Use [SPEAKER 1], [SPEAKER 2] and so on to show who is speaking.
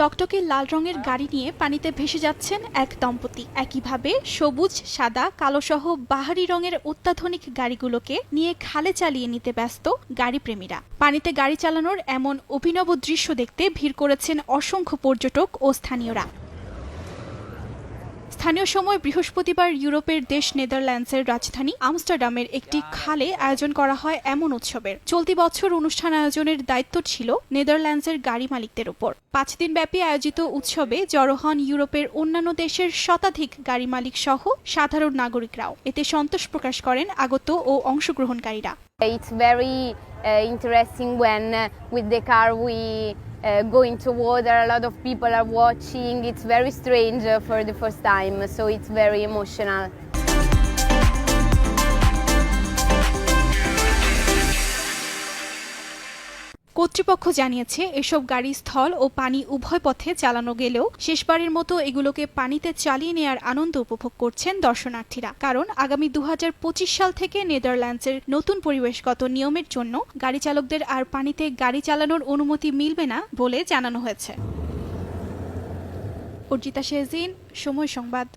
[SPEAKER 1] টকটকে লাল রঙের গাড়ি নিয়ে পানিতে ভেসে যাচ্ছেন এক দম্পতি। একইভাবে সবুজ, সাদা, কালোসহ বাহারি রঙের অত্যাধুনিক গাড়িগুলোকে নিয়ে খালে চালিয়ে নিতে ব্যস্ত গাড়িপ্রেমীরা। পানিতে গাড়ি চালানোর এমন অভিনব দৃশ্য দেখতে ভিড় করেছেন অসংখ্য পর্যটক ও স্থানীয়রা। স্থানীয় সময় বৃহস্পতিবার ইউরোপের দেশ নেদারল্যান্ডসের রাজধানী আমস্টারডামের একটি খালে আয়োজন করা হয় এমন উৎসবের। চলতি বছর অনুষ্ঠান আয়োজনের দায়িত্ব ছিল নেদারল্যান্ডসের গাড়ি মালিকদের উপর। 5 দিনব্যাপী আয়োজিত উৎসবে জড়ো হন ইউরোপের অন্যান্য দেশের শতাধিক গাড়ি মালিক সহ সাধারণ নাগরিকরাও। এতে সন্তোষ প্রকাশ করেন আগত ও অংশগ্রহণকারীরা।
[SPEAKER 2] It's very interesting when with the car we go into water. A lot of people are watching. It's very strange for the first time, so it's very emotional.
[SPEAKER 1] কর্তৃপক্ষ জানিয়েছে, এসব গাড়ি স্থল ও পানি উভয় পথে চালানো গেলেও শেষবারের মতো এগুলোকে পানিতে চালিয়ে নেয়ার আনন্দ উপভোগ করছেন দর্শনার্থীরা। কারণ আগামী 2025 সাল থেকে নেদারল্যান্ডসের নতুন পরিবেশগত নিয়মের জন্য গাড়ি চালকদের আর পানিতে গাড়ি চালানোর অনুমতি মিলবে না বলে জানানো হয়েছে। অর্জিতা শেহজিন, সময় সংবাদ।